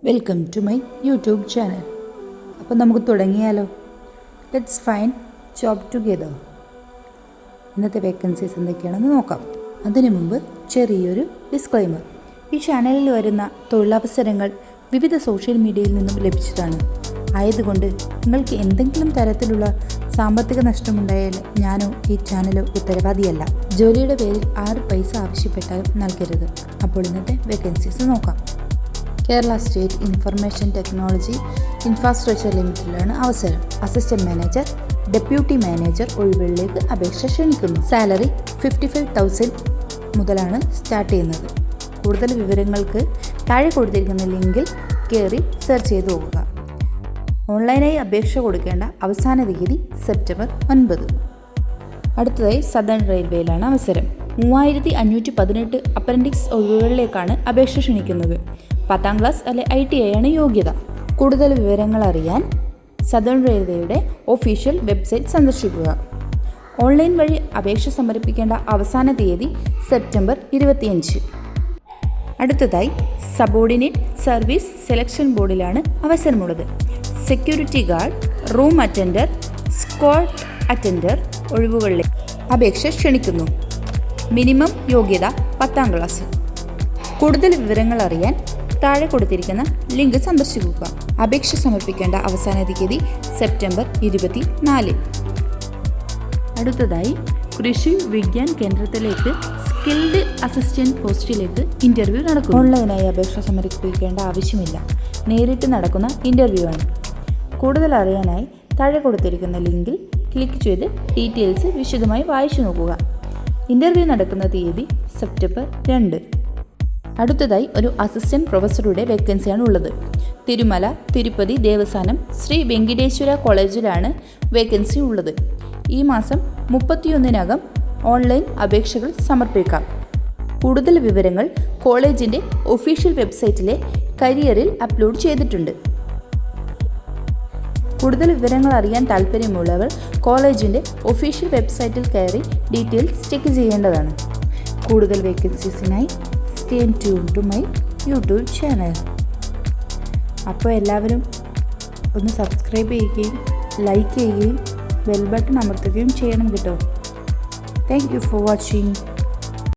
Welcome to my YouTube channel. അപ്പോൾ നമുക്ക് തുടങ്ങിയാലോ. Let's find job together. ഇന്നത്തെ വേക്കൻസീസ് എന്തൊക്കെയാണെന്ന് നോക്കാം. അതിനു മുമ്പ് ചെറിയൊരു ഡിസ്ക്ലൈമർ. ഈ ചാനലിൽ വരുന്ന തൊഴിലവസരങ്ങൾ വിവിധ സോഷ്യൽ മീഡിയയിൽ നിന്നും ലഭിച്ചതാണ്. ആയതുകൊണ്ട് നിങ്ങൾക്ക് എന്തെങ്കിലും തരത്തിലുള്ള സാമ്പത്തിക നഷ്ടമുണ്ടായാൽ ഞാനോ ഈ ചാനലോ ഉത്തരവാദിയല്ല. ജോലിയുടെ പേരിൽ 6 പൈസ ആവശ്യപ്പെട്ടാലും നൽകരുത്. അപ്പോൾ ഇന്നത്തെ വേക്കൻസീസ് നോക്കാം. Kerala state information technology infrastructure ലിമിറ്റഡിലാണ് അവസരം. അസിസ്റ്റന്റ് മാനേജർ, ഡെപ്യൂട്ടി മാനേജർ ഒഴിവുകളിലേക്ക് അപേക്ഷ ക്ഷണിക്കുന്നു. സാലറി 55,000 മുതലാണ് സ്റ്റാർട്ട് ചെയ്യുന്നത്. കൂടുതൽ വിവരങ്ങൾക്ക് താഴെ കൊടുത്തിരിക്കുന്ന ലിങ്കിൽ കയറി സെർച്ച് ചെയ്ത് നോക്കുക. ഓൺലൈനായി അപേക്ഷ കൊടുക്കേണ്ട അവസാന തീയതി സെപ്റ്റംബർ 9. അടുത്തതായി സദേൺ റെയിൽവേയിലാണ് അവസരം. 3518 അപ്രന്റിക്സ് ഒഴിവുകളിലേക്കാണ് അപേക്ഷ ക്ഷണിക്കുന്നത്. 10ാം ക്ലാസ് അല്ലെ ITI ആണ് യോഗ്യത. കൂടുതൽ വിവരങ്ങൾ അറിയാൻ സദേൺ റെയിൽവേയുടെ ഒഫീഷ്യൽ വെബ്സൈറ്റ് സന്ദർശിക്കുക. ഓൺലൈൻ വഴി അപേക്ഷ സമർപ്പിക്കേണ്ട അവസാന തീയതി സെപ്റ്റംബർ 25. അടുത്തതായി സബോർഡിനേറ്റ് സർവീസ് സെലക്ഷൻ ബോർഡിലാണ് അവസരമുള്ളത്. Security guard, room attender, squad attender ഒഴിവുകളിലേക്ക് അപേക്ഷ ക്ഷണിക്കുന്നു. മിനിമം യോഗ്യത 10ാം ക്ലാസ്. കൂടുതൽ വിവരങ്ങൾ അറിയാൻ താഴെ കൊടുത്തിരിക്കുന്ന ലിങ്ക് സന്ദർശിക്കുക. അപേക്ഷ സമർപ്പിക്കേണ്ട അവസാന തീയതി സെപ്റ്റംബർ 24. അടുത്തതായി കൃഷി വിജ്ഞാൻ കേന്ദ്രത്തിലേക്ക് സ്കിൽഡ് അസിസ്റ്റന്റ് പോസ്റ്റിലേക്ക് ഇന്റർവ്യൂ നടക്കും. ഓൺലൈനായി അപേക്ഷ സമർപ്പിക്കേണ്ട ആവശ്യമില്ല. നേരിട്ട് നടക്കുന്ന ഇന്റർവ്യൂ ആണ്. കൂടുതൽ അറിയാനായി താഴെ കൊടുത്തിരിക്കുന്ന ലിങ്കിൽ ക്ലിക്ക് ചെയ്ത് ഡീറ്റെയിൽസ് വിശദമായി വായിച്ചു നോക്കുക. ഇന്റർവ്യൂ നടക്കുന്ന തീയതി സെപ്റ്റംബർ 2. അടുത്തതായി ഒരു അസിസ്റ്റന്റ് പ്രൊഫസറുടെ വേക്കൻസിയാണ് ഉള്ളത്. തിരുമല തിരുപ്പതി ദേവസ്ഥാനം ശ്രീ വെങ്കിടേശ്വര കോളേജിലാണ് വേക്കൻസി ഉള്ളത്. ഈ മാസം 31-നകം ഓൺലൈൻ അപേക്ഷകൾ സമർപ്പിക്കാം. കൂടുതൽ വിവരങ്ങൾ കോളേജിൻ്റെ ഒഫീഷ്യൽ വെബ്സൈറ്റിലെ കരിയറിൽ അപ്ലോഡ് ചെയ്തിട്ടുണ്ട്. കൂടുതൽ വിവരങ്ങൾ അറിയാൻ താല്പര്യമുള്ളവർ കോളേജിൻ്റെ ഒഫീഷ്യൽ വെബ്സൈറ്റിൽ കയറി ഡീറ്റെയിൽസ് ചെക്ക് ചെയ്യേണ്ടതാണ്. കൂടുതൽ വേക്കൻസീസിനായി stay tune to my YouTube channel. അപ്പോൾ എല്ലാവരും ഒന്ന് സബ്സ്ക്രൈബ് ചെയ്യുകയും ലൈക്ക് ചെയ്യുകയും ബെൽ ബട്ടൺ അമർത്തുകയും ചെയ്യണം കേട്ടോ. Thank you for watching.